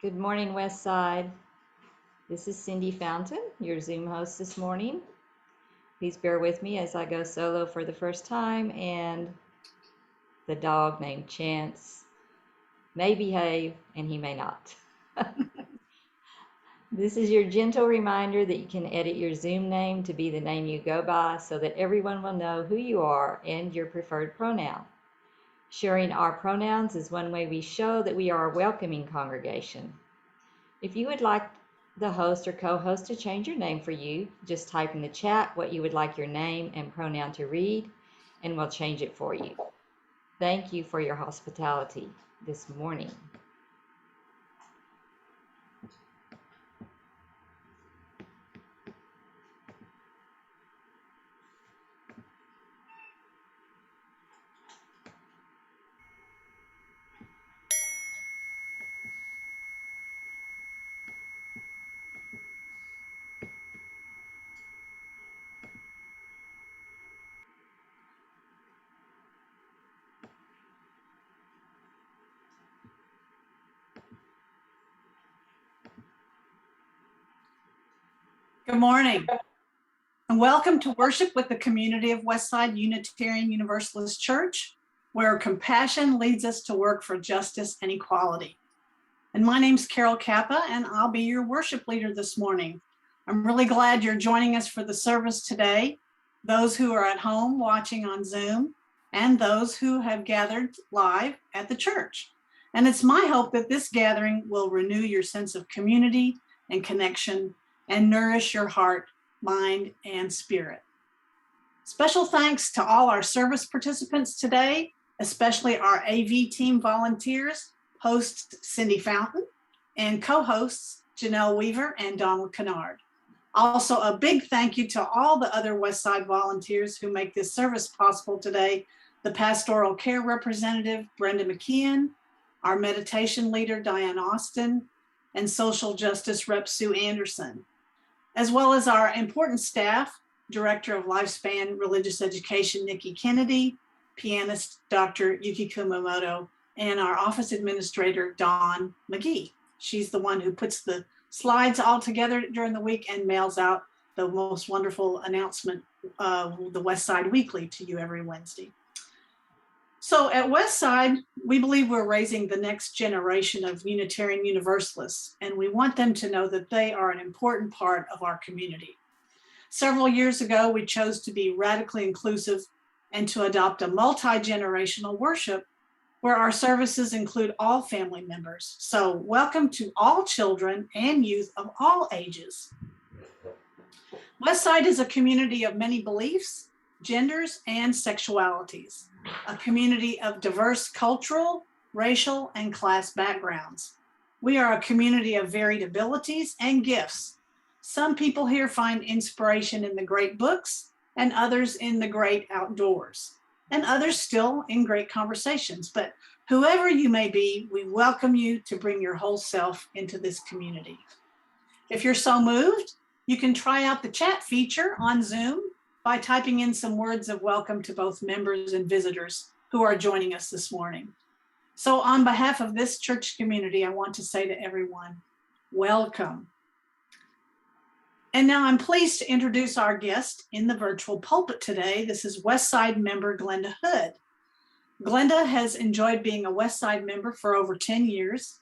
Good morning, Westside. This is Cindy Fountain, your Zoom host this morning. Please bear with me as I go solo for the first time, and the dog named Chance may behave and he may not. This is your gentle reminder that you can edit your Zoom name to be the name you go by so that everyone will know who you are and your preferred pronoun. Sharing our pronouns is one way we show that we are a welcoming congregation. If you would like the host or co-host to change your name for you, just type in the chat what you would like your name and pronoun to read, and we'll change it for you. Thank you for your hospitality this morning. Good morning, and welcome to worship with the community of Westside Unitarian Universalist Church, where compassion leads us to work for justice and equality. And my name's Carol Kappa, and I'll be your worship leader this morning. I'm really glad you're joining us for the service today, those who are at home watching on Zoom, and those who have gathered live at the church. And it's my hope that this gathering will renew your sense of community and connection and nourish your heart, mind, and spirit. Special thanks to all our service participants today, especially our AV team volunteers, host Cindy Fountain, and co-hosts Janelle Weaver and Donald Kennard. Also, a big thank you to all the other Westside volunteers who make this service possible today, the pastoral care representative, Brenda McKeon, our meditation leader, Diane Austin, and social justice rep, Sue Anderson, as well as our important staff, Director of Lifespan Religious Education, Nikki Kennedy, pianist, Dr. Yuki Kumamoto, and our office administrator, Dawn McGee. She's the one who puts the slides all together during the week and mails out the most wonderful announcement of the Westside Weekly to you every Wednesday. So at Westside, we believe we're raising the next generation of Unitarian Universalists, and we want them to know that they are an important part of our community. Several years ago, we chose to be radically inclusive and to adopt a multi-generational worship where our services include all family members. So welcome to all children and youth of all ages. Westside is a community of many beliefs, genders, and sexualities. A community of diverse cultural, racial, and class backgrounds. We are a community of varied abilities and gifts. Some people here find inspiration in the great books, and others in the great outdoors, and others still in great conversations. But whoever you may be, we welcome you to bring your whole self into this community. If you're so moved, you can try out the chat feature on Zoom by typing in some words of welcome to both members and visitors who are joining us this morning. So on behalf of this church community, I want to say to everyone, welcome. And now I'm pleased to introduce our guest in the virtual pulpit today. This is Westside member Glenda Hood. Glenda has enjoyed being a Westside member for over 10 years.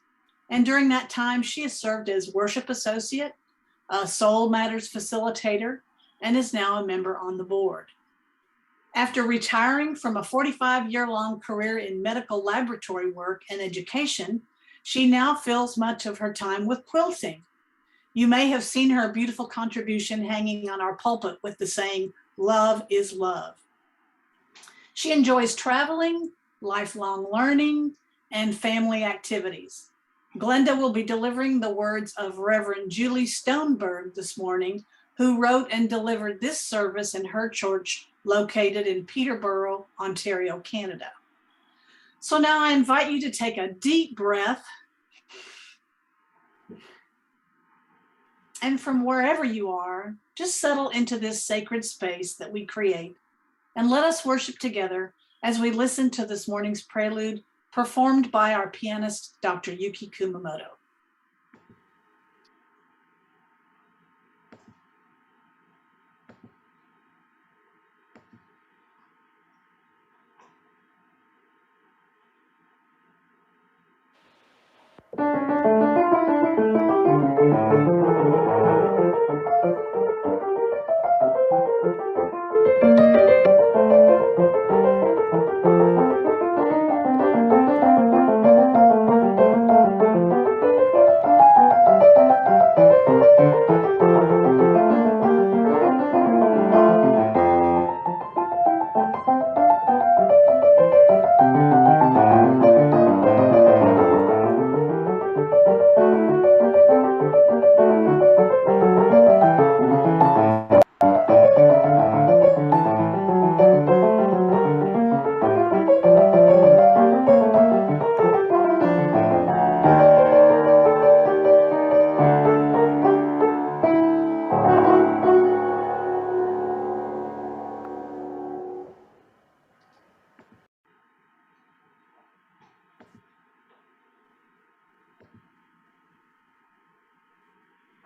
And during that time, she has served as worship associate, a Soul Matters facilitator, and is now a member on the board. After retiring from a 45-year-long career in medical laboratory work and education, she now fills much of her time with quilting. You may have seen her beautiful contribution hanging on our pulpit with the saying, "Love is love." She enjoys traveling, lifelong learning, and family activities. Glenda will be delivering the words of Reverend Julie Stoneberg this morning, who wrote and delivered this service in her church located in Peterborough, Ontario, Canada. So now I invite you to take a deep breath, and from wherever you are, just settle into this sacred space that we create, and let us worship together as we listen to this morning's prelude performed by our pianist, Dr. Yuki Kumamoto.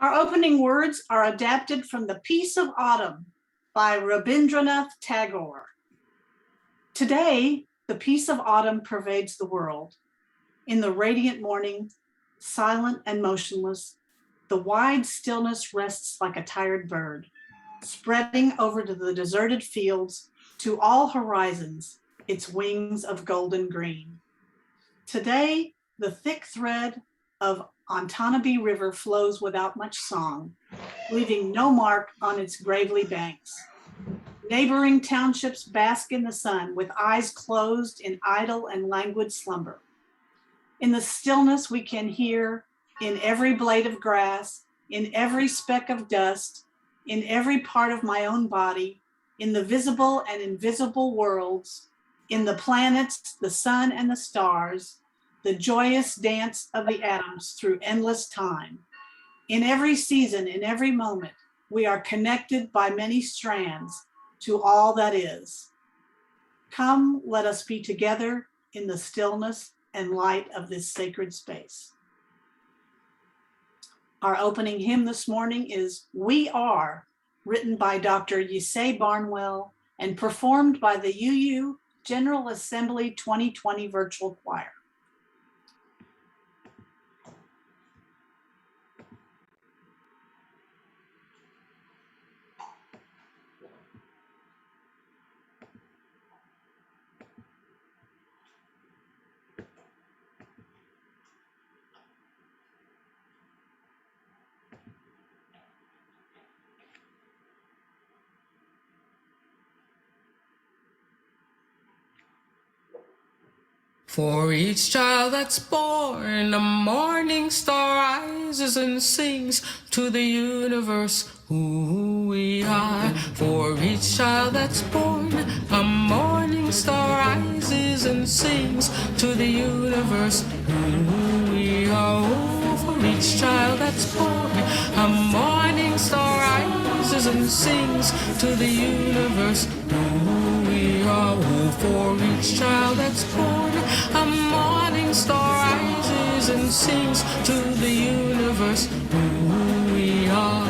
Our opening words are adapted from The Peace of Autumn by Rabindranath Tagore. Today, the peace of autumn pervades the world. In the radiant morning, silent and motionless, the wide stillness rests like a tired bird, spreading over to the deserted fields, to all horizons, its wings of golden green. Today, the thick thread of Antanabe River flows without much song, leaving no mark on its gravely banks. Neighboring townships bask in the sun with eyes closed in idle and languid slumber. In the stillness we can hear, in every blade of grass, in every speck of dust, in every part of my own body, in the visible and invisible worlds, in the planets, the sun and the stars, the joyous dance of the atoms through endless time. In every season, in every moment, we are connected by many strands to all that is. Come, let us be together in the stillness and light of this sacred space. Our opening hymn this morning is We Are, written by Dr. Yisei Barnwell and performed by the UU General Assembly 2020 Virtual Choir. For each child that's born, a morning star rises and sings to the universe who we are. For each child that's born, a morning star rises and sings to the universe who we are. Oh, for each child that's born, a morning star rises and sings to the universe who we are. Oh, for each child that's born, a morning star rises and sings to the universe who we are.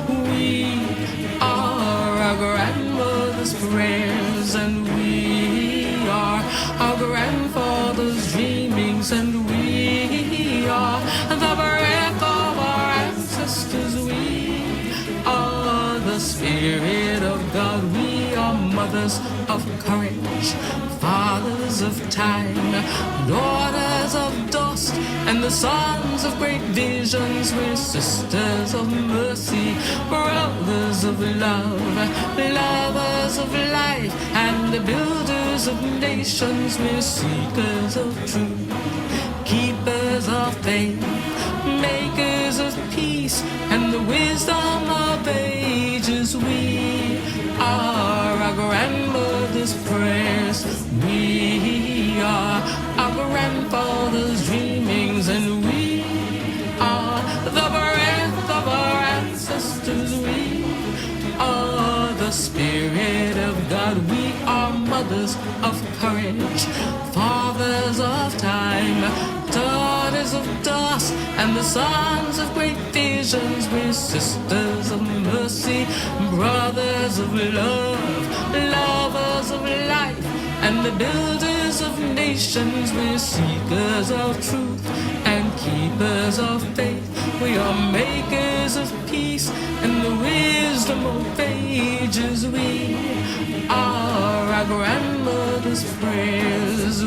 We are our grandmother's prayers, and we are our grandfather's dreamings, and we are the breath of our ancestors. We are the Spirit of God. We are mothers of courage, fathers of time, daughters of dust, and the sons of great visions. We're sisters of mercy, brothers of love, lovers of life, and the builders of nations. We're seekers of truth, keepers of faith, makers of peace, and the wisdom of ages. We are our grandmother's prayers. We are our grandfather's dreamings, and we are the breath of our ancestors. We are the Spirit of God. We are mothers of courage, fathers of time, daughters of dust, and the sons of great visions. We're sisters of mercy, brothers of love, lovers of life, and the builders of nations. We're seekers of truth and keepers of faith. We are makers of peace and the wisdom of ages. We are our grandmother's prayers.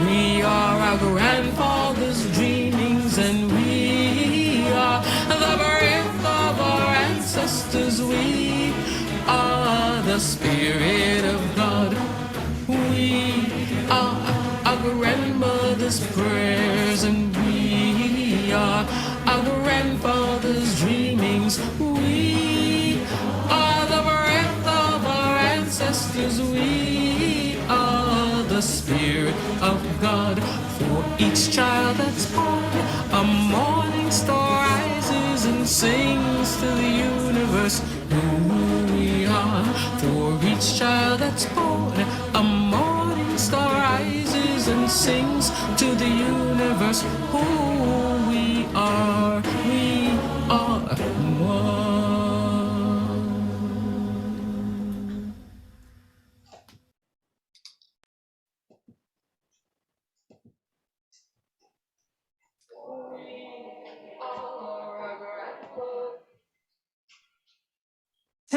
We are our grandfather's dreamings, and we are the breath of our ancestors. We are the Spirit of God. We are our grandmother's prayers, and we are our grandfather's dreamings. We are the breath of our ancestors. We are the Spirit of God. For each child that's born, a morning star rises and sings to the universe who we are. For each child that's born, a morning star rises and sings to the universe who we are. We are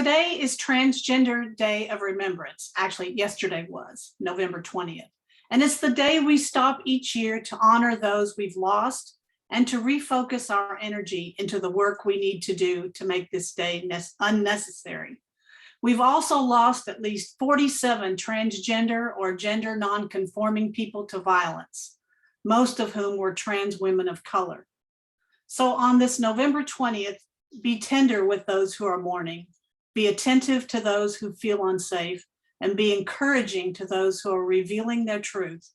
Today is Transgender Day of Remembrance. Actually, yesterday was November 20th. And it's the day we stop each year to honor those we've lost and to refocus our energy into the work we need to do to make this day unnecessary. We've also lost at least 47 transgender or gender non-conforming people to violence, most of whom were trans women of color. So on this November 20th, be tender with those who are mourning, be attentive to those who feel unsafe, and be encouraging to those who are revealing their truth.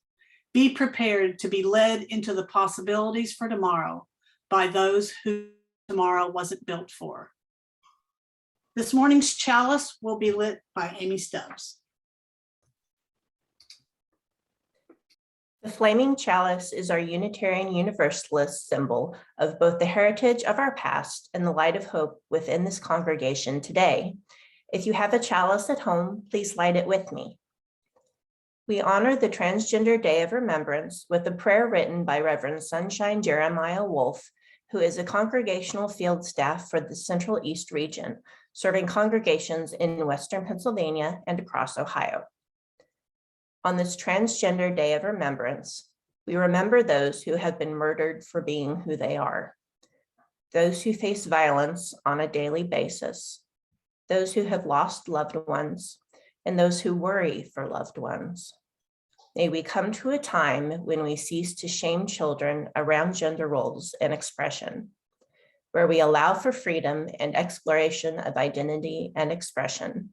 Be prepared to be led into the possibilities for tomorrow by those who tomorrow wasn't built for. This morning's chalice will be lit by Amy Stubbs. The flaming chalice is our Unitarian Universalist symbol of both the heritage of our past and the light of hope within this congregation today. If you have a chalice at home, please light it with me. We honor the Transgender Day of Remembrance with a prayer written by Reverend Sunshine Jeremiah Wolf, who is a congregational field staff for the Central East region, serving congregations in Western Pennsylvania and across Ohio. On this Transgender Day of Remembrance, we remember those who have been murdered for being who they are, those who face violence on a daily basis, those who have lost loved ones, and those who worry for loved ones. May we come to a time when we cease to shame children around gender roles and expression, where we allow for freedom and exploration of identity and expression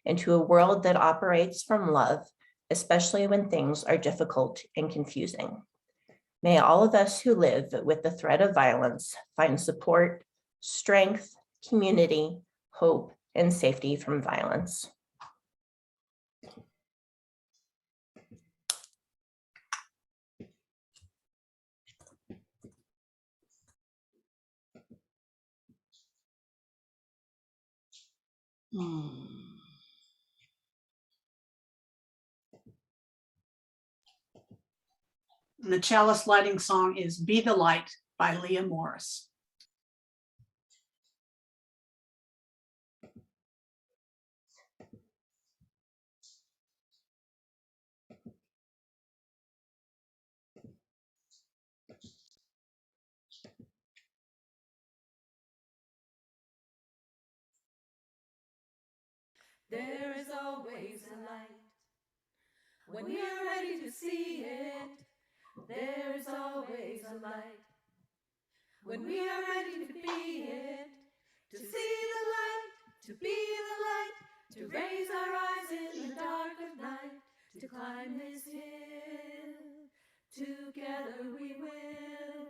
into a world that operates from love, especially when things are difficult and confusing. May all of us who live with the threat of violence find support, strength, community, hope, and safety from violence. And the chalice lighting song is Be the Light by Leah Morris. There is always a light when we are ready to see it. There is always a light when we are ready to be it. To see the light, to be the light, to raise our eyes in the dark of night, to climb this hill. Together we will.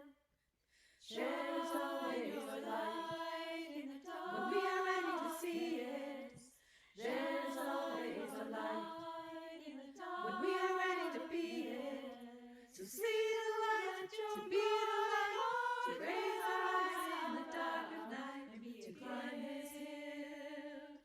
There is always a light in the dark when we are ready to see it. There is always a light in the dark when we are ready to be it. To see the light, to be the light, to raise our eyes in the dark of night, to climb this hill.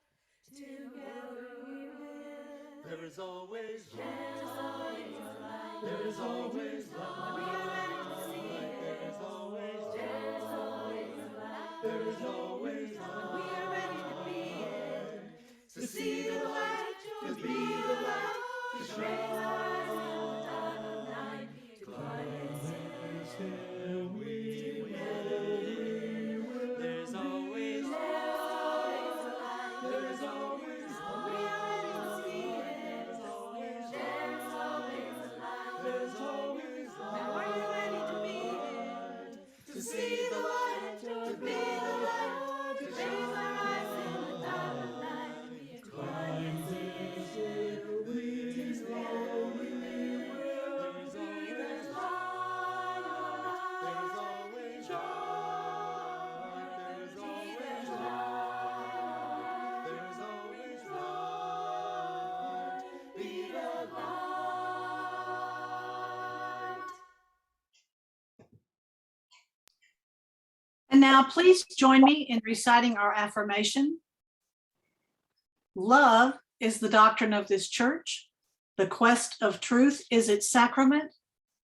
Together we will. There is always light. There is always a light. There is always light. When we are ready to see it. There is always light. There is always a light. There is always light. When we are ready to be it. To see the light, to be the light, to raise our eyes in the dark of night, to climb this hill we will. There's always light. There is always light. When we are ready to see it. There's always There is always a light. There's always Now are you ready to be it? to see the light, to be the light, to Raise our eyes in the dark of night. climb this hill we will. There's always light. There's always light. There's always light. There's always light. Be the light. And now please join me in reciting our affirmation. Love is the doctrine of this church. The quest of truth is its sacrament,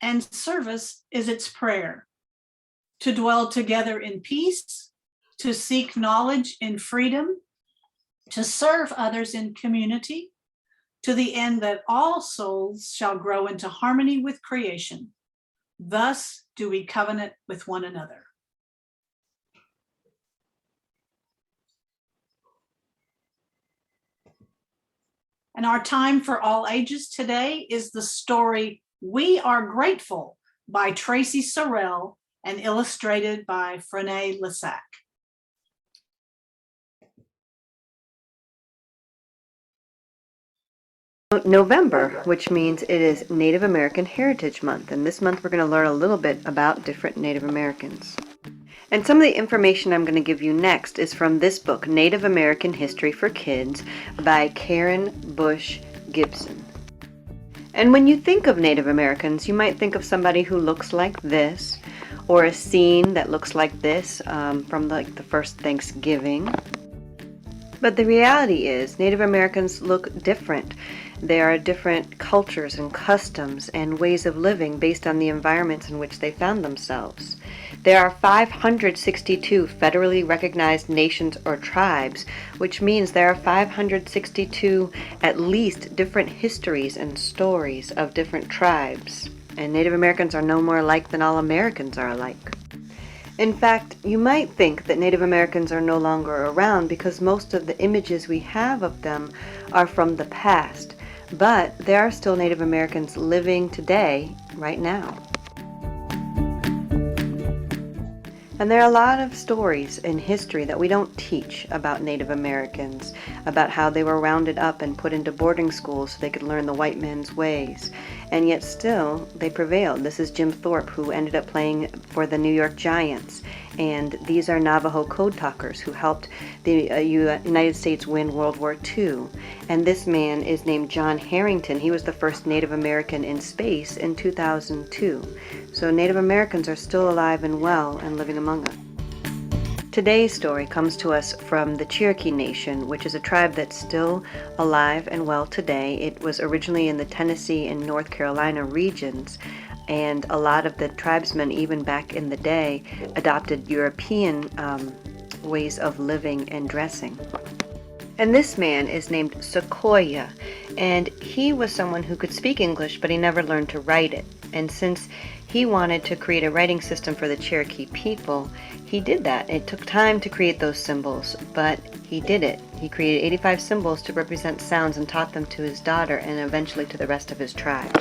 and service is its prayer. To dwell together in peace, to seek knowledge in freedom, to serve others in community, to the end that all souls shall grow into harmony with creation. Thus do we covenant with one another. And our time for all ages today is the story We Are Grateful by Tracy Sorrell and illustrated by Frene Lissac. November, which means it is Native American Heritage Month, and this month we're going to learn a little bit about different Native Americans. And some of the information I'm going to give you next is from this book, Native American History for Kids by Karen Bush Gibson. And when you think of Native Americans, you might think of somebody who looks like this, or a scene that looks like this from like the first Thanksgiving. But the reality is Native Americans look different. There are different cultures and customs and ways of living based on the environments in which they found themselves. There are 562 federally recognized nations or tribes, which means there are 562 at least different histories and stories of different tribes. And Native Americans are no more alike than all Americans are alike. In fact, you might think that Native Americans are no longer around because most of the images we have of them are from the past. But there are still Native Americans living today, right now. And there are a lot of stories in history that we don't teach about Native Americans, about how they were rounded up and put into boarding schools so they could learn the white man's ways. And yet still, they prevailed. This is Jim Thorpe, who ended up playing for the New York Giants. And these are Navajo code talkers who helped the United States win World War II. And this man is named John Harrington. He was the first Native American in space in 2002. So Native Americans are still alive and well and living among us. Today's story comes to us from the Cherokee Nation, which is a tribe that's still alive and well today. It was originally in the Tennessee and North Carolina regions, and a lot of the tribesmen, even back in the day, adopted European ways of living and dressing. And this man is named Sequoyah, and he was someone who could speak English, but he never learned to write it. And since he wanted to create a writing system for the Cherokee people, he did that. It took time to create those symbols, but he did it. He created 85 symbols to represent sounds and taught them to his daughter and eventually to the rest of his tribe.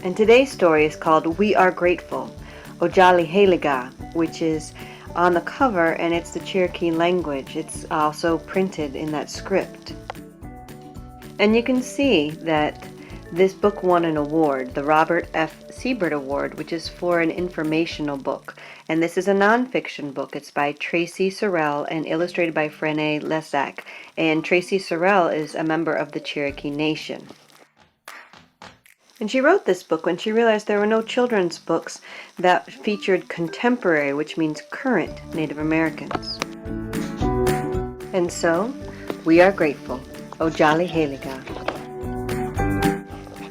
And today's story is called We Are Grateful, Ojali Heliga, which is on the cover, and it's the Cherokee language. It's also printed in that script. And you can see that this book won an award, the Robert F. Siebert Award, which is for an informational book. And this is a nonfiction book. It's by Tracy Sorrell and illustrated by Frene Lissac. And Tracy Sorrell is a member of the Cherokee Nation. And she wrote this book when she realized there were no children's books that featured contemporary, which means current, Native Americans. And so, we are grateful. Ojali Heliga.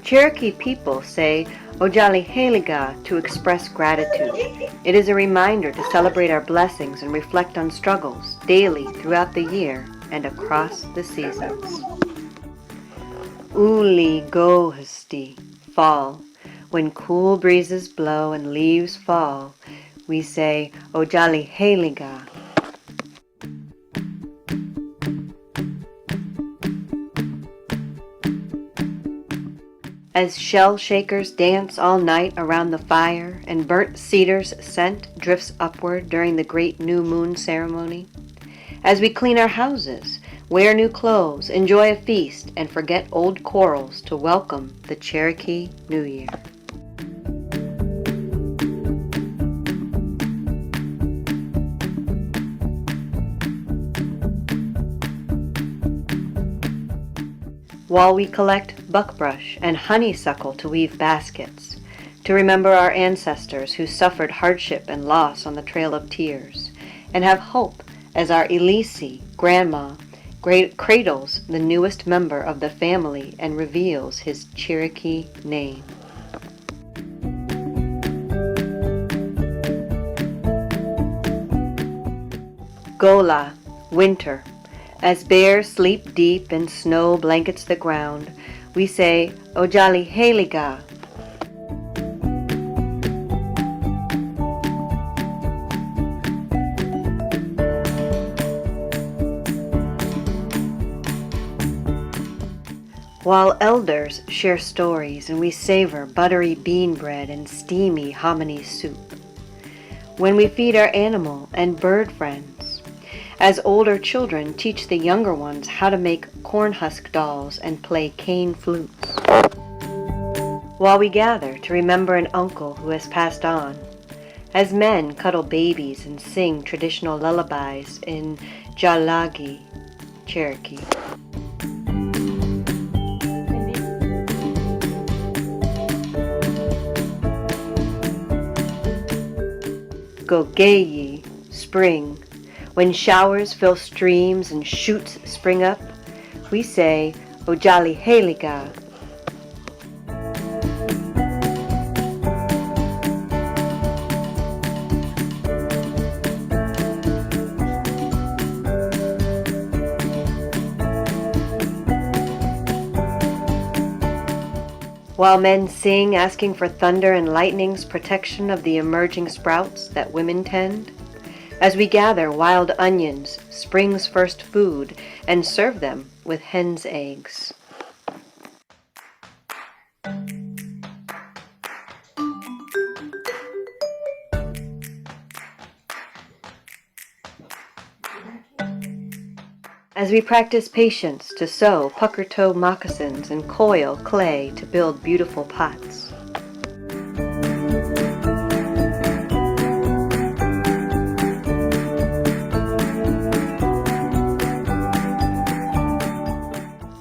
Cherokee people say Ojali Heliga to express gratitude. It is a reminder to celebrate our blessings and reflect on struggles daily throughout the year and across the seasons. Uli gohesti, fall. When cool breezes blow and leaves fall, we say Ojali Heliga. As shell shakers dance all night around the fire and burnt cedar's scent drifts upward during the great new moon ceremony. As we clean our houses, wear new clothes, enjoy a feast, and forget old quarrels to welcome the Cherokee New Year. While we collect buckbrush and honeysuckle to weave baskets, to remember our ancestors who suffered hardship and loss on the Trail of Tears, and have hope as our Elise, grandma, cradles the newest member of the family and reveals his Cherokee name. Gola, winter. As bears sleep deep and snow blankets the ground, we say, Ojali Heliga. While elders share stories and we savor buttery bean bread and steamy hominy soup. When we feed our animal and bird friends. As older children teach the younger ones how to make corn husk dolls and play cane flutes. While we gather to remember an uncle who has passed on. As men cuddle babies and sing traditional lullabies in Jalagi, Cherokee. Gogeyi, spring. When showers fill streams and shoots spring up, we say, Ojali Heliga. While men sing asking for thunder and lightning's protection of the emerging sprouts that women tend, as we gather wild onions, spring's first food, and serve them with hen's eggs. As we practice patience to sew pucker toe moccasins and coil clay to build beautiful pots.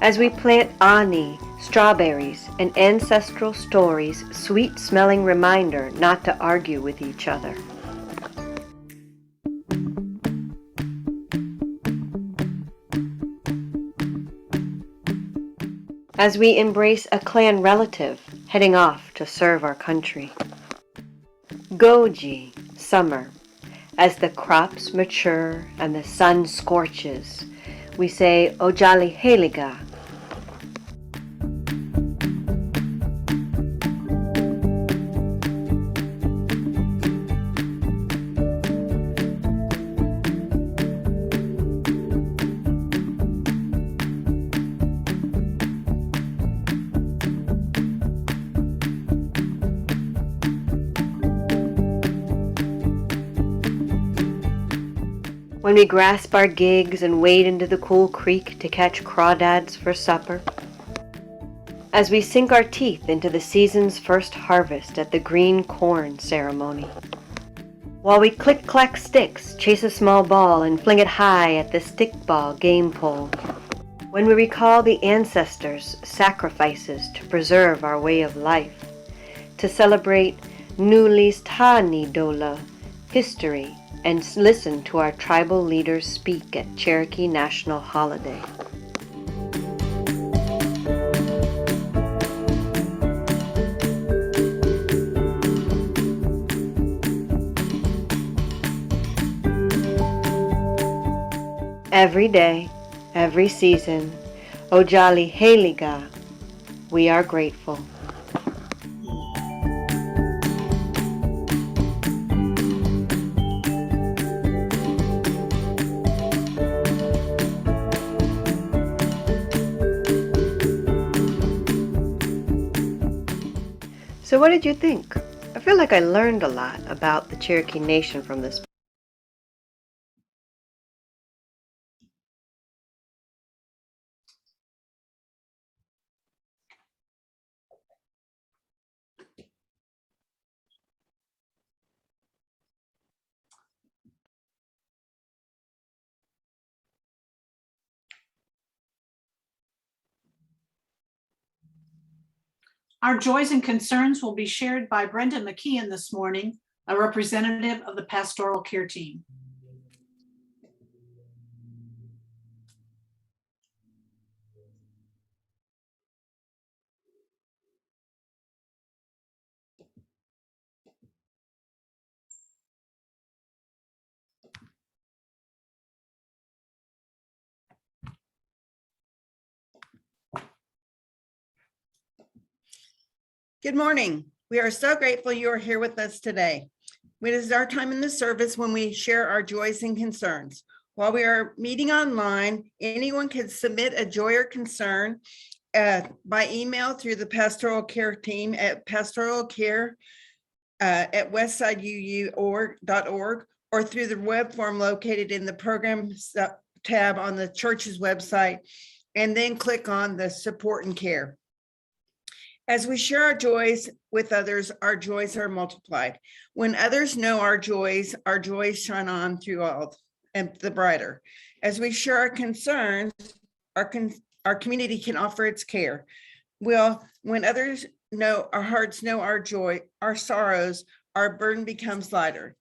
As we plant ani, strawberries, and ancestral stories, sweet-smelling reminder not to argue with each other. As we embrace a clan relative heading off to serve our country. Goji, summer. As the crops mature and the sun scorches, we say Ojali Heliga. When we grasp our gigs and wade into the cool creek to catch crawdads for supper. As we sink our teeth into the season's first harvest at the green corn ceremony. While we click-clack sticks, chase a small ball and fling it high at the stickball game pole. When we recall the ancestors' sacrifices to preserve our way of life. To celebrate Nulistani Dola, history, and listen to our tribal leaders speak at Cherokee National Holiday. Every day, every season, Ojali Heliga, we are grateful. So what did you think? I feel like I learned a lot about the Cherokee Nation from this. Our joys and concerns will be shared by Brenda McKeon this morning, a representative of the pastoral care team. Good morning. We are so grateful you are here with us today. It is our time in the service when we share our joys and concerns. While we are meeting online, anyone can submit a joy or concern by email through the pastoral care team at pastoralcare at westsideu.org or through the web form located in the programs tab on the church's website, and then click on the support and care. As we share our joys with others, our joys are multiplied. When others know our joys shine on through all and the brighter. As we share our concerns, our community can offer its care. Well, when others know, our hearts know our joy, our sorrows, our burden becomes lighter.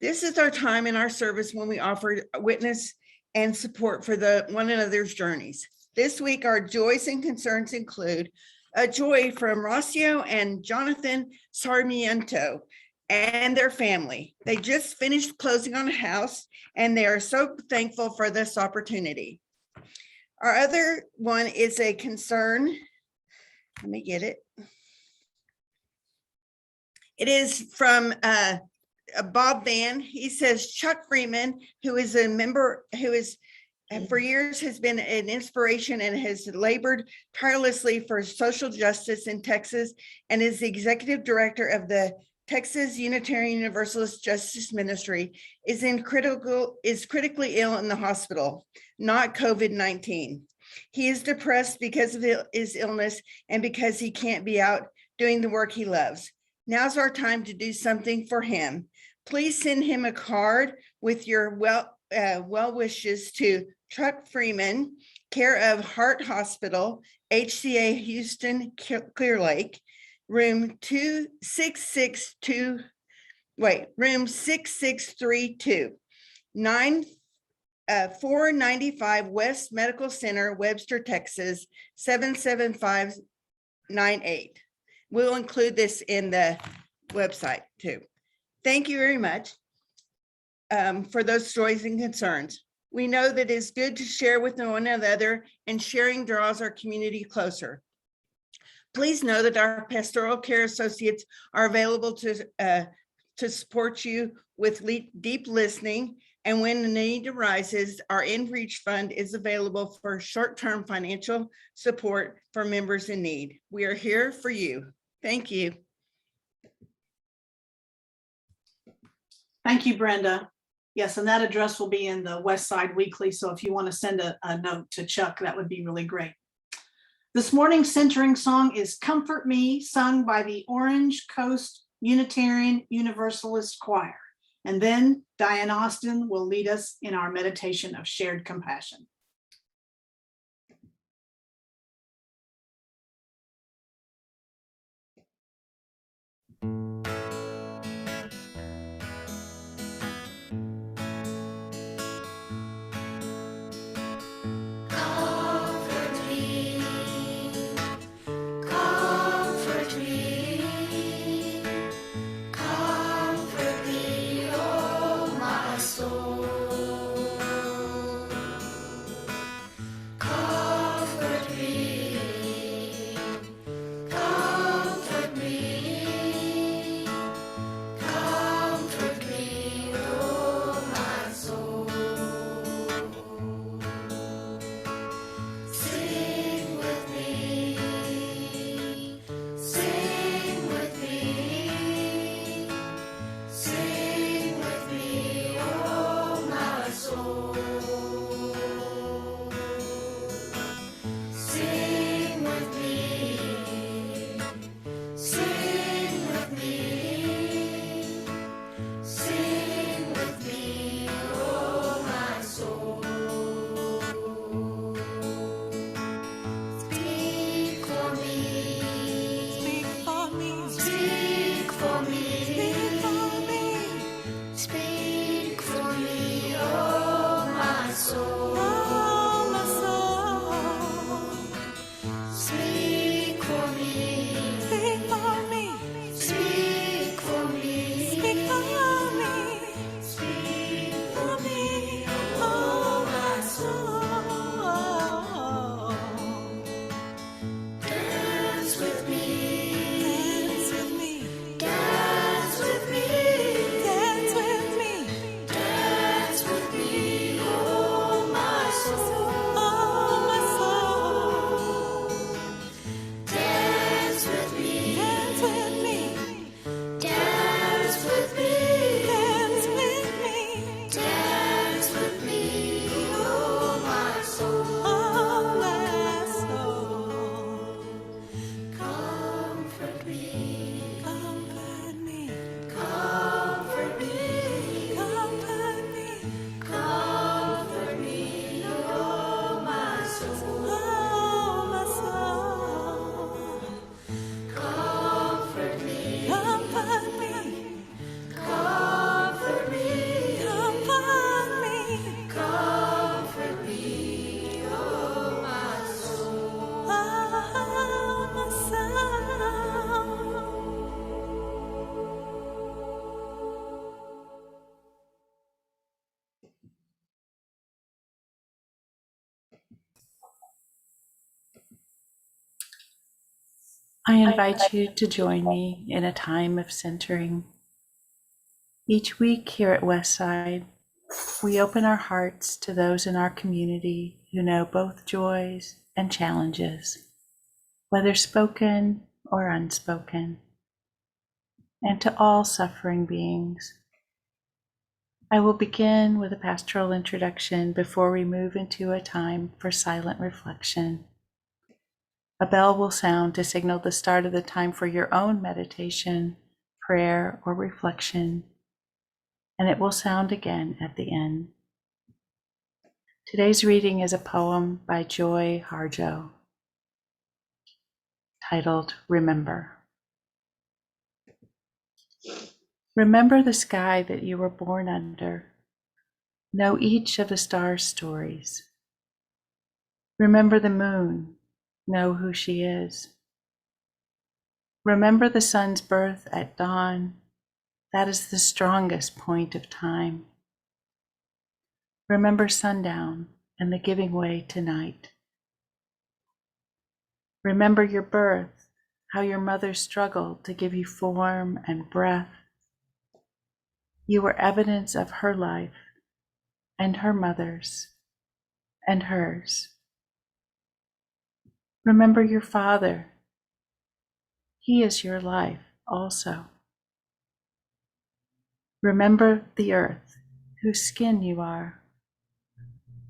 This is our time in our service when we offer witness and support for one another's journeys. This week, our joys and concerns include a joy from Rocio and Jonathan Sarmiento and their family. They just finished closing on a house and they are so thankful for this opportunity. Our other one is a concern. Let me get it. It is from Bob Van. He says Chuck Freeman, who is a member, who is for years has been an inspiration and has labored tirelessly for social justice in Texas and is the executive director of the Texas Unitarian Universalist Justice Ministry, is critically ill in the hospital, not COVID-19. He is depressed because of his illness and because he can't be out doing the work he loves. Now's our time to do something for him. Please send him a card with your well wishes to Chuck Freeman, care of Hart Hospital, HCA Houston, Clear Lake, room 6632, 495 West Medical Center, Webster, Texas, 77598. We'll include this in the website too. Thank you very much for those joys and concerns. We know that it's good to share with one another, and sharing draws our community closer. Please know that our pastoral care associates are available to support you with deep listening, and when the need arises, our InReach Fund is available for short-term financial support for members in need. We are here for you. Thank you. Thank you, Brenda. Yes, and that address will be in the Westside Weekly. So if you want to send a note to Chuck, that would be really great. This morning's centering song is Comfort Me, sung by the Orange Coast Unitarian Universalist Choir. And then Diane Austin will lead us in our meditation of shared compassion. comfort me, comfort me, comfort me, comfort me, oh my soul, oh my soul. Comfort me, comfort me, comfort me, comfort me, comfort me, oh my soul, oh my soul. I invite you to join me in a time of centering. Each week here at Westside, we open our hearts to those in our community who know both joys and challenges, whether spoken or unspoken, and to all suffering beings. I will begin with a pastoral introduction before we move into a time for silent reflection. A bell will sound to signal the start of the time for your own meditation, prayer, or reflection, and it will sound again at the end. Today's reading is a poem by Joy Harjo titled Remember. Remember the sky that you were born under. Know each of the stars' stories. Remember the moon. Know who she is. Remember the sun's birth at dawn. That is the strongest point of time. Remember sundown and the giving way to night. Remember your birth, how your mother struggled to give you form and breath. You were evidence of her life and her mother's and hers. Remember your father. He is your life also. Remember the earth, whose skin you are.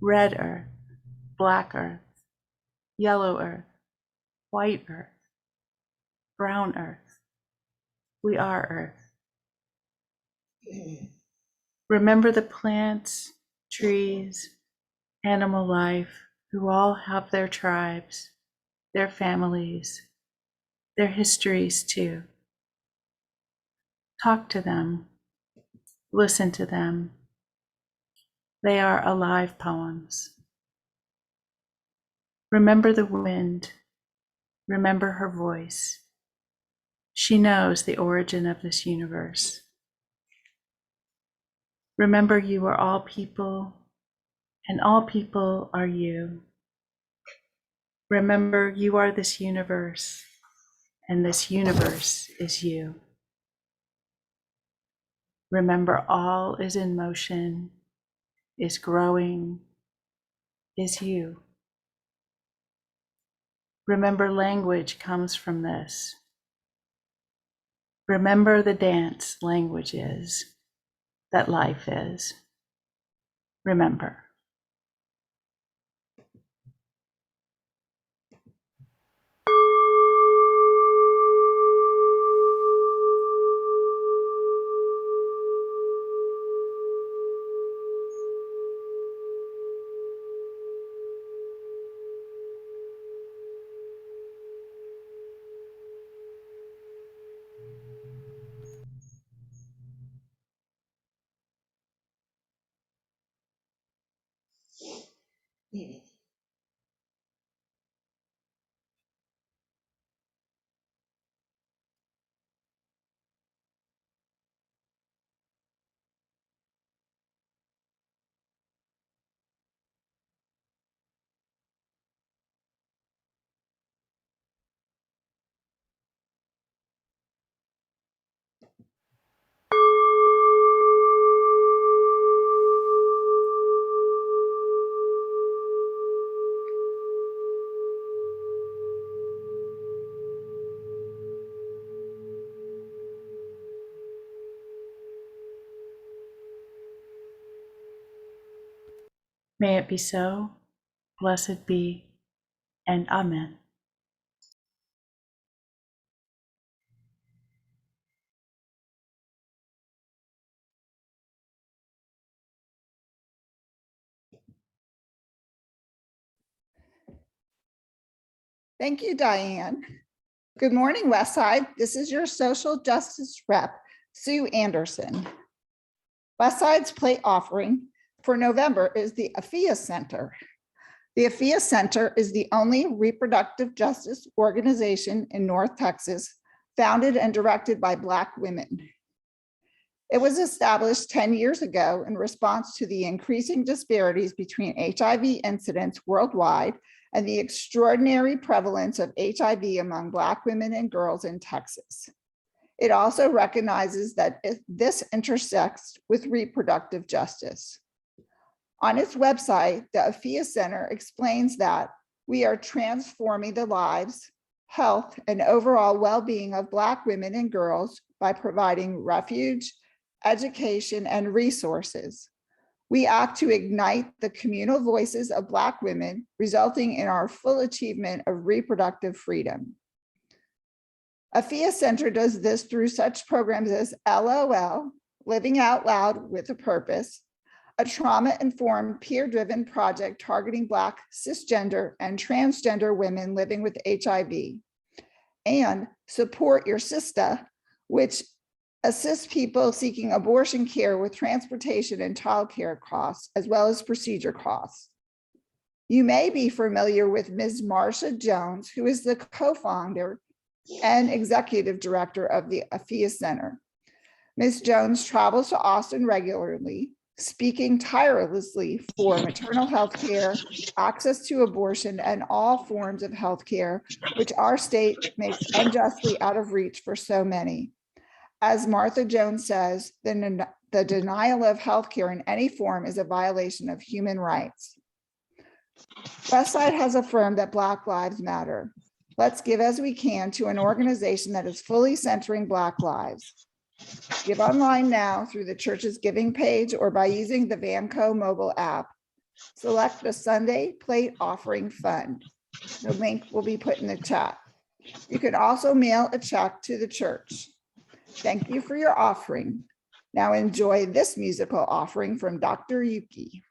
Red earth, black earth, yellow earth, white earth, brown earth. We are earth. Remember the plants, trees, animal life, who all have their tribes, their families, their histories too. Talk to them, listen to them. They are alive poems. Remember the wind, remember her voice. She knows the origin of this universe. Remember you are all people, and all people are you. Remember you are this universe, and this universe is you. Remember all is in motion, is growing, is you. Remember language comes from this. Remember the dance language is, that life is. Remember. May it be so, blessed be, and amen. Thank you, Diane. Good morning, Westside. This is your social justice rep, Sue Anderson. Westside's plate offering for November is the AFIA Center. The AFIA Center is the only reproductive justice organization in North Texas, founded and directed by Black women. It was established 10 years ago in response to the increasing disparities between HIV incidents worldwide and the extraordinary prevalence of HIV among Black women and girls in Texas. It also recognizes that this intersects with reproductive justice. On its website, the AFIA Center explains that we are transforming the lives, health, and overall well-being of Black women and girls by providing refuge, education, and resources. We act to ignite the communal voices of Black women, resulting in our full achievement of reproductive freedom. AFIA Center does this through such programs as LOL, Living Out Loud with a Purpose, a trauma-informed, peer-driven project targeting Black, cisgender, and transgender women living with HIV, and Support Your Sista, which assists people seeking abortion care with transportation and childcare costs, as well as procedure costs. You may be familiar with Ms. Marsha Jones, who is the co-founder and executive director of the AFIA Center. Ms. Jones travels to Austin regularly, speaking tirelessly for maternal health care, access to abortion, and all forms of health care, which our state makes unjustly out of reach for so many. As Martha Jones says, the denial of health care in any form is a violation of human rights. Westside has affirmed that Black lives matter. Let's give as we can to an organization that is fully centering Black lives. Give online now through the church's giving page or by using the Vanco mobile app. Select the Sunday Plate Offering Fund. The link will be put in the chat. You can also mail a check to the church. Thank you for your offering. Now enjoy this musical offering from Dr. Yuki.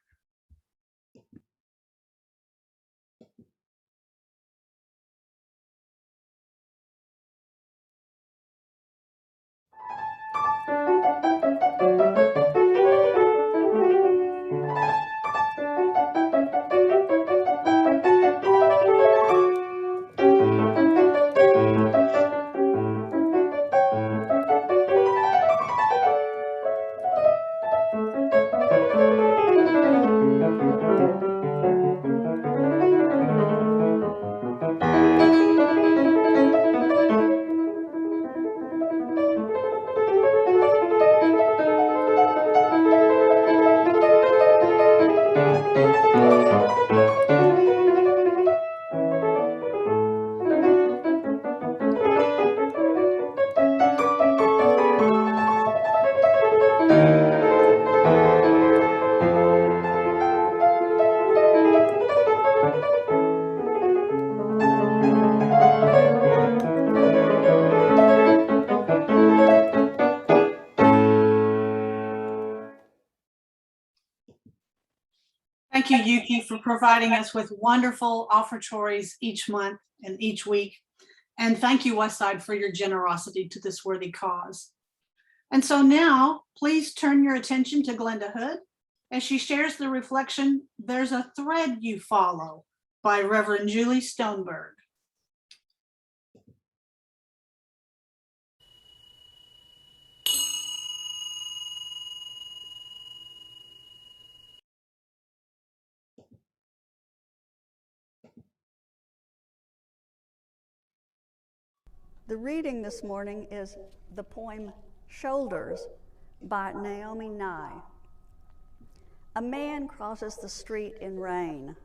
Thank you, Yuki, for providing us with wonderful offertories each month and each week. And thank you, Westside, for your generosity to this worthy cause. And so now, please turn your attention to Glenda Hood as she shares the reflection, There's a Thread You Follow by Reverend Julie Stoneberg. The reading this morning is the poem Shoulders by Naomi Nye. A man crosses the street in rain,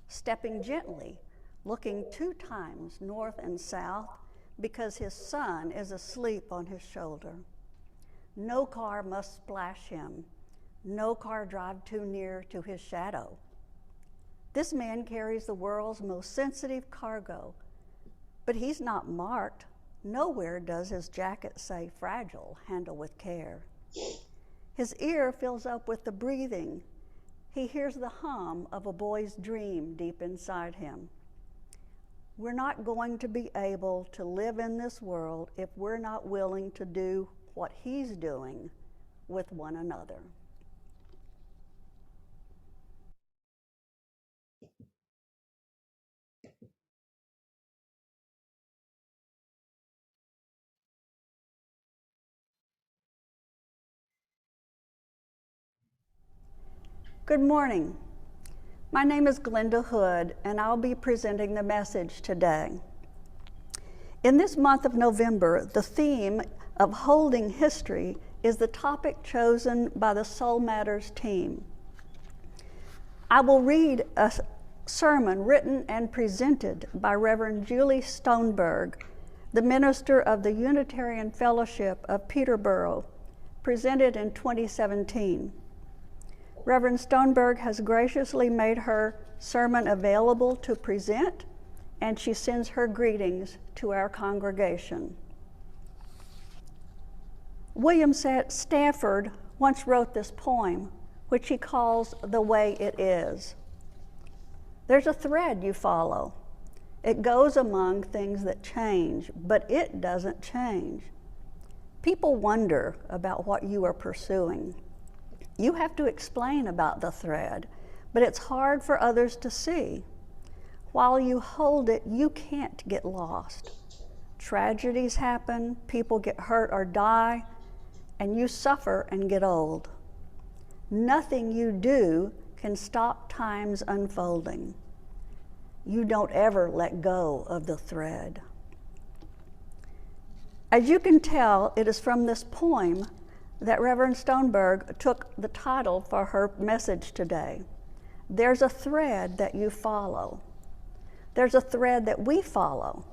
stepping gently, looking 2 times north and south because his son is asleep on his shoulder. No car must splash him. No car drive too near to his shadow. This man carries the world's most sensitive cargo, but he's not marked. Nowhere does his jacket say fragile, handle with care. His ear fills up with the breathing. He hears the hum of a boy's dream deep inside him. We're not going to be able to live in this world if we're not willing to do what He's doing with one another. Good morning. My name is Glenda Hood, and I'll be presenting the message today. In this month of November, the theme of holding history is the topic chosen by the Soul Matters team. I will read a sermon written and presented by Reverend Julie Stoneberg, the minister of the Unitarian Fellowship of Peterborough, presented in 2017. Reverend Stoneberg has graciously made her sermon available to present, and she sends her greetings to our congregation. William Stafford once wrote this poem, which he calls The Way It Is. There's a thread you follow. It goes among things that change, but it doesn't change. People wonder about what you are pursuing. You have to explain about the thread, but it's hard for others to see. While you hold it, you can't get lost. Tragedies happen, people get hurt or die, and you suffer and get old. Nothing you do can stop time's unfolding. You don't ever let go of the thread. As you can tell, it is from this poem that Reverend Stoneberg took the title for her message today. There's a thread that you follow. There's a thread that we follow.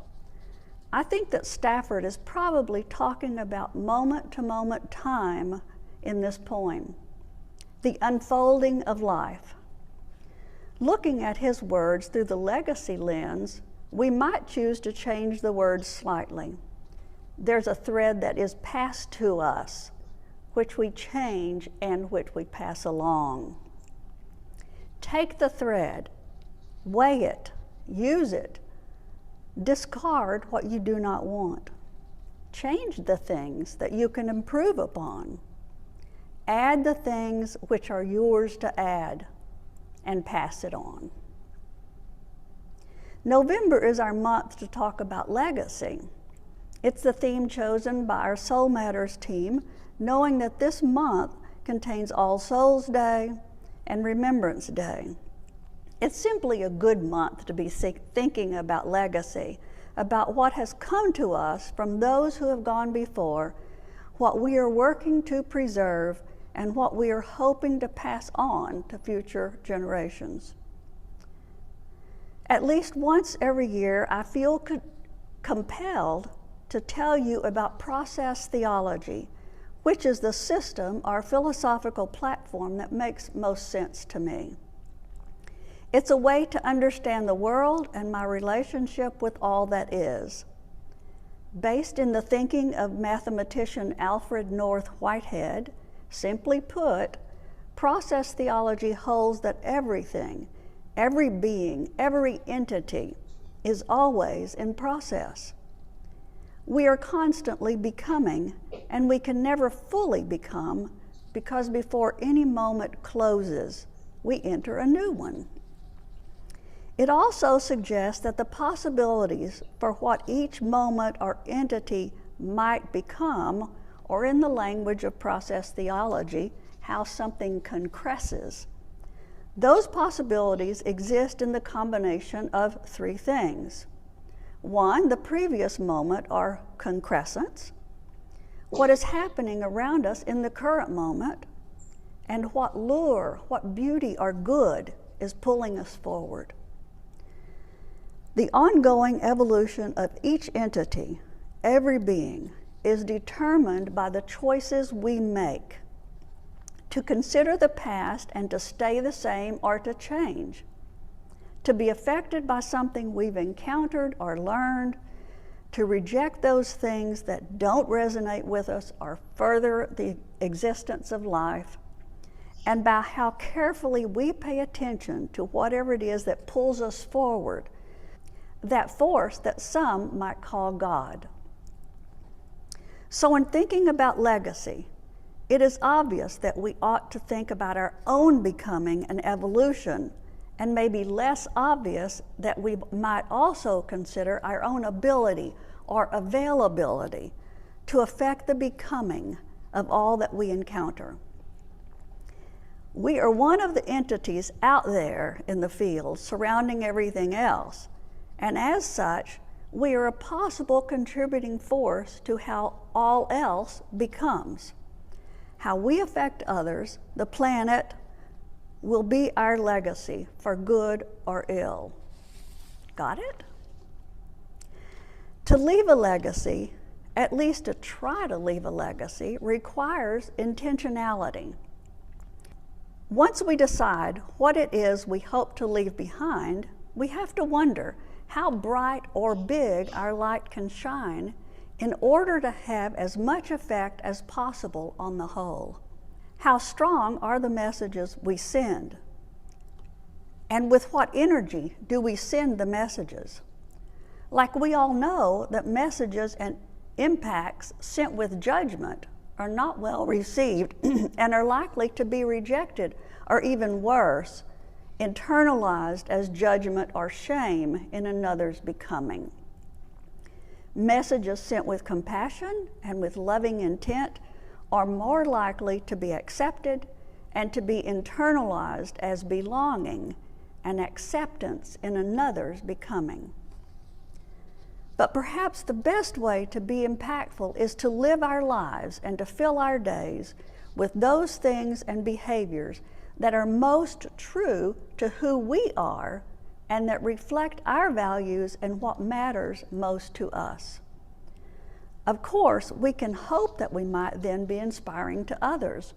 I think that Stafford is probably talking about moment-to-moment time in this poem, the unfolding of life. Looking at his words through the legacy lens, we might choose to change the words slightly. There's a thread that is passed to us, which we change and which we pass along. Take the thread, weigh it, use it, discard what you do not want. Change the things that you can improve upon. Add the things which are yours to add, and pass it on. November is our month to talk about legacy. It's the theme chosen by our Soul Matters team, knowing that this month contains All Souls Day and Remembrance Day. It's simply a good month to be thinking about legacy, about what has come to us from those who have gone before, what we are working to preserve, and what we are hoping to pass on to future generations. At least once every year, I feel compelled to tell you about process theology, which is the system or philosophical platform that makes most sense to me. It's a way to understand the world and my relationship with all that is. Based in the thinking of mathematician Alfred North Whitehead, simply put, process theology holds that everything, every being, every entity is always in process. We are constantly becoming, and we can never fully become because before any moment closes, we enter a new one. It also suggests that the possibilities for what each moment or entity might become, or in the language of process theology, how something concresces, those possibilities exist in the combination of three things. One, the previous moment or concrescence, what is happening around us in the current moment, and what lure, what beauty or good is pulling us forward. The ongoing evolution of each entity, every being, is determined by the choices we make to consider the past and to stay the same or to change, to be affected by something we've encountered or learned, to reject those things that don't resonate with us or further the existence of life, and by how carefully we pay attention to whatever it is that pulls us forward. that force that some might call God. So in thinking about legacy, it is obvious that we ought to think about our own becoming and evolution, and maybe less obvious that we might also consider our own ability or availability to affect the becoming of all that we encounter. We are one of the entities out there in the field surrounding everything else, and as such, we are a possible contributing force to how all else becomes. How we affect others, the planet, will be our legacy for good or ill. Got it? To leave a legacy, at least to try to leave a legacy, requires intentionality. Once we decide what it is we hope to leave behind, we have to wonder how bright or big our light can shine in order to have as much effect as possible on the whole. How strong are the messages we send? And with what energy do we send the messages? Like we all know that messages and impacts sent with judgment are not well received and are likely to be rejected, or even worse, internalized as judgment or shame in another's becoming. Messages sent with compassion and with loving intent are more likely to be accepted and to be internalized as belonging and acceptance in another's becoming. But perhaps the best way to be impactful is to live our lives and to fill our days with those things and behaviors that are most true to who we are and that reflect our values and what matters most to us. Of course, we can hope that we might then be inspiring to others,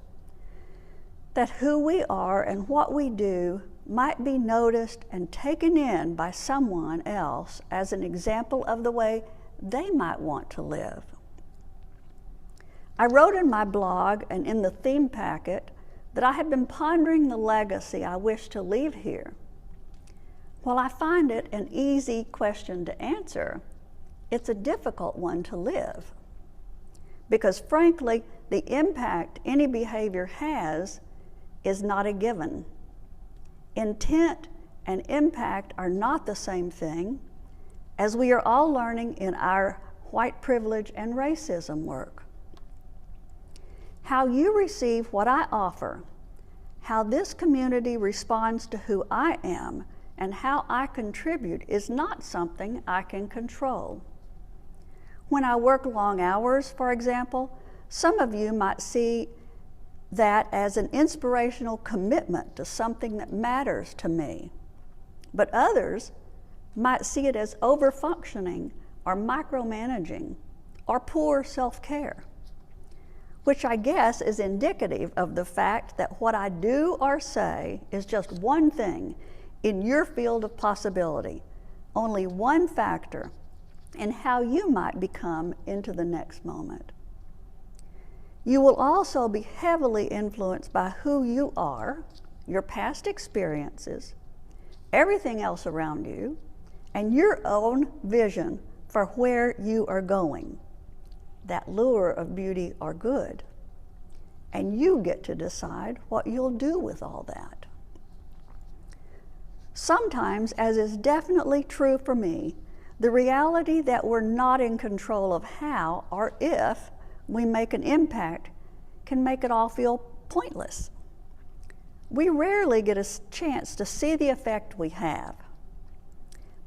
that who we are and what we do might be noticed and taken in by someone else as an example of the way they might want to live. I wrote in my blog and in the theme packet that I have been pondering the legacy I wish to leave here. While I find it an easy question to answer, it's a difficult one to live. Because frankly, the impact any behavior has is not a given. Intent and impact are not the same thing, as we are all learning in our white privilege and racism work. How you receive what I offer, how this community responds to who I am, and how I contribute is not something I can control. When I work long hours, for example, some of you might see that as an inspirational commitment to something that matters to me, but others might see it as overfunctioning or micromanaging or poor self-care, which I guess is indicative of the fact that what I do or say is just one thing in your field of possibility, only one factor in how you might become into the next moment. You will also be heavily influenced by who you are, your past experiences, everything else around you, and your own vision for where you are going, that lure of beauty or good. And you get to decide what you'll do with all that. Sometimes, as is definitely true for me, the reality that we're not in control of how or if we make an impact can make it all feel pointless. We rarely get a chance to see the effect we have.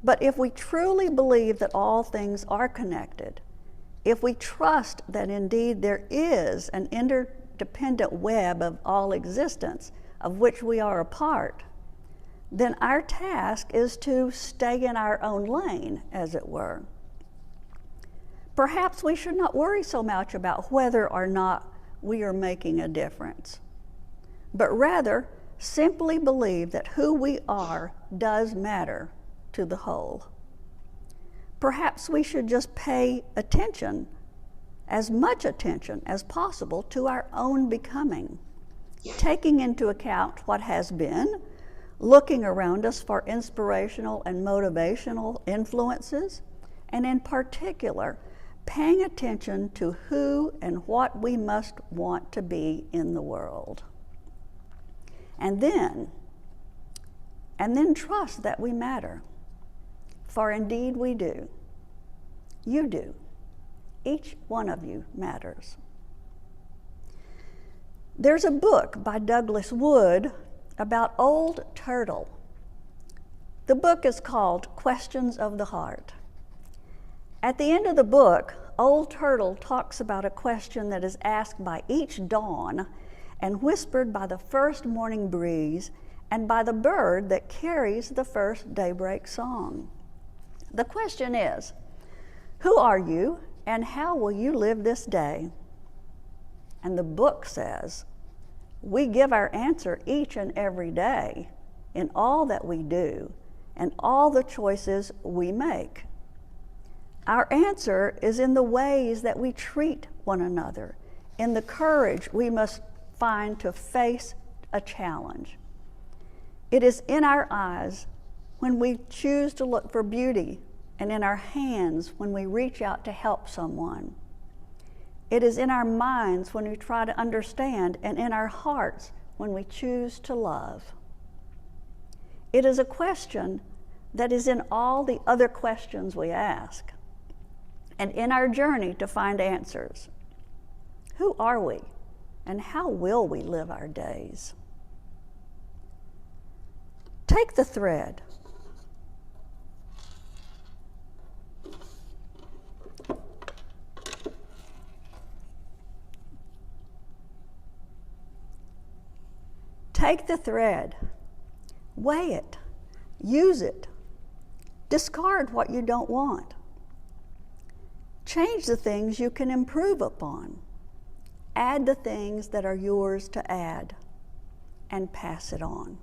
But if we truly believe that all things are connected, if we trust that indeed there is an interdependent web of all existence of which we are a part, then our task is to stay in our own lane, as it were. Perhaps we should not worry so much about whether or not we are making a difference, but rather simply believe that who we are does matter to the whole. Perhaps we should just pay attention, as much attention as possible, to our own becoming, taking into account what has been, looking around us for inspirational and motivational influences, and in particular, paying attention to who and what we must want to be in the world. And then trust that we matter, for indeed we do. You do. Each one of you matters. There's a book by Douglas Wood about Old Turtle. The book is called Questions of the Heart. At the end of the book, Old Turtle talks about a question that is asked by each dawn and whispered by the first morning breeze and by the bird that carries the first daybreak song. The question is, who are you and how will you live this day? And the book says, we give our answer each and every day in all that we do and all the choices we make. Our answer is in the ways that we treat one another, in the courage we must find to face a challenge. It is in our eyes when we choose to look for beauty, and in our hands when we reach out to help someone. It is in our minds when we try to understand, and in our hearts when we choose to love. It is a question that is in all the other questions we ask, and in our journey to find answers. Who are we, and how will we live our days? Take the thread. Take the thread, weigh it, use it, discard what you don't want. Change the things you can improve upon. Add the things that are yours to add, and pass it on.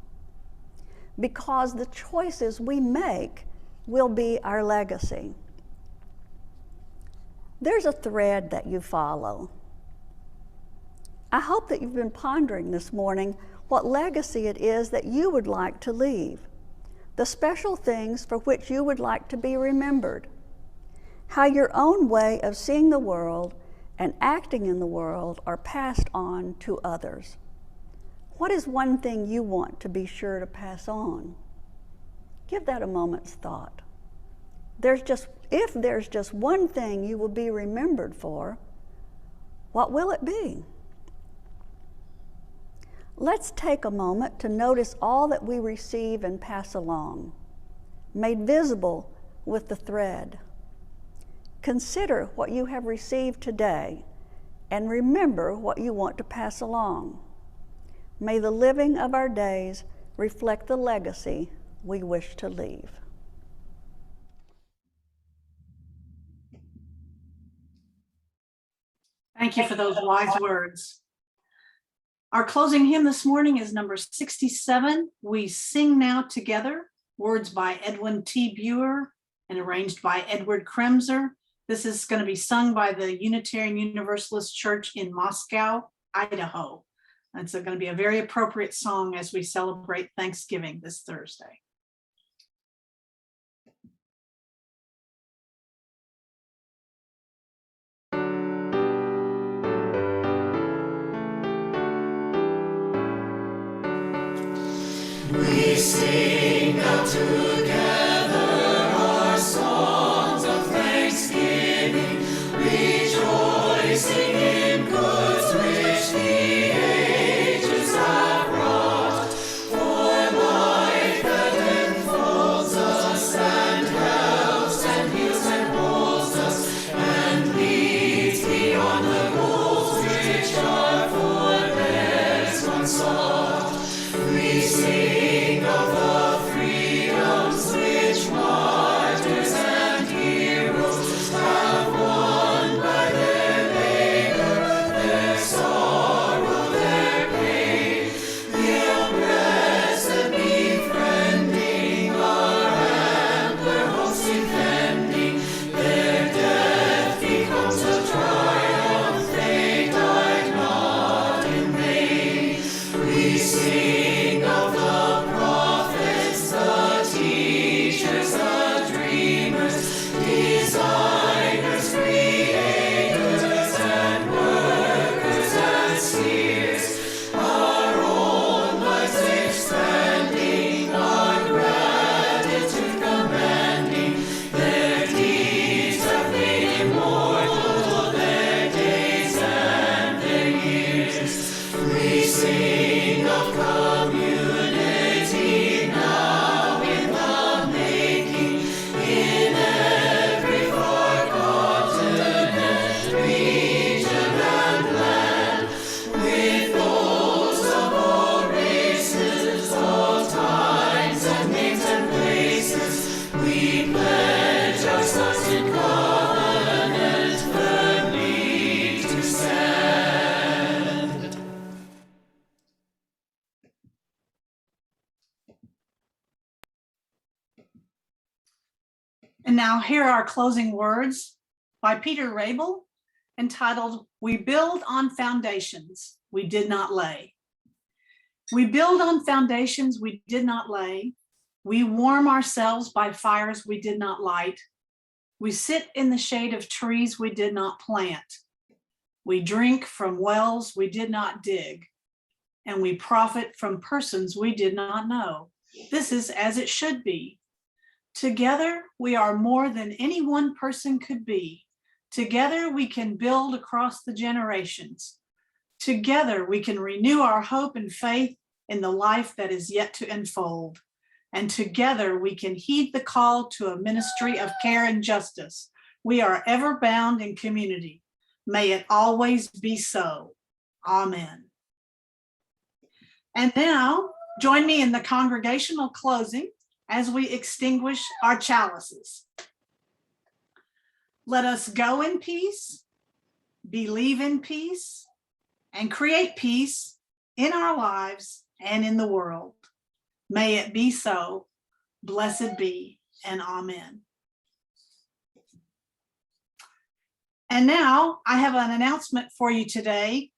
Because the choices we make will be our legacy. There's a thread that you follow. I hope that you've been pondering this morning what legacy it is that you would like to leave, the special things for which you would like to be remembered, how your own way of seeing the world and acting in the world are passed on to others. What is one thing you want to be sure to pass on? Give that a moment's thought. If there's just one thing you will be remembered for, what will it be? Let's take a moment to notice all that we receive and pass along, made visible with the thread. Consider what you have received today and remember what you want to pass along. May the living of our days reflect the legacy we wish to leave. Thank you for those wise words. Our closing hymn this morning is number 67, We Sing Now Together, words by Edwin T. Buer and arranged by Edward Kremser. This is going to be sung by the Unitarian Universalist Church in Moscow, Idaho. It's going to be a very appropriate song as we celebrate Thanksgiving this Thursday. We sing now together our songs of thanksgiving, rejoicing in goods which the ages have wrought. For life that enfolds us and helps and heals and holds us and leads beyond the goals which our forebears once sought. We sing of the freedoms which martyrs and heroes have won by their labor, their sorrow, And now here are our closing words by Peter Rabel, entitled, "We Build on Foundations We Did Not Lay." We build on foundations we did not lay. We warm ourselves by fires we did not light. We sit in the shade of trees we did not plant. We drink from wells we did not dig. And we profit from persons we did not know. This is as it should be. Together, we are more than any one person could be. Together, we can build across the generations. Together, we can renew our hope and faith in the life that is yet to unfold. And together, we can heed the call to a ministry of care and justice. We are ever bound in community. May it always be so. Amen. And now, join me in the congregational closing as we extinguish our chalices. Let us go in peace, believe in peace, and create peace in our lives and in the world. May it be so. Blessed be, and amen. And now I have an announcement for you today.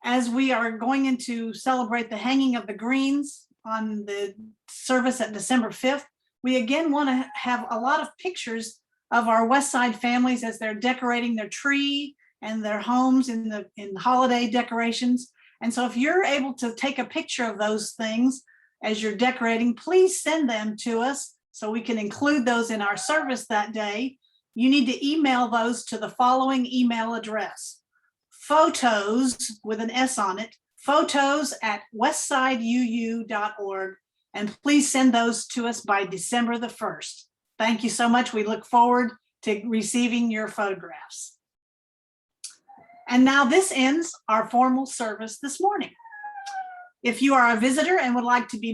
As we are going into celebrate the hanging of the greens on the service at December 5th, we again want to have a lot of pictures of our Westside families as they're decorating their tree and their homes in holiday decorations. And so if you're able to take a picture of those things as you're decorating, please send them to us so we can include those in our service that day. You need to email those to the following email address: photos with an S on it, photos@westsideuu.org. And please send those to us by December the 1st. Thank you so much. We look forward to receiving your photographs. And now this ends our formal service this morning. If you are a visitor and would like to be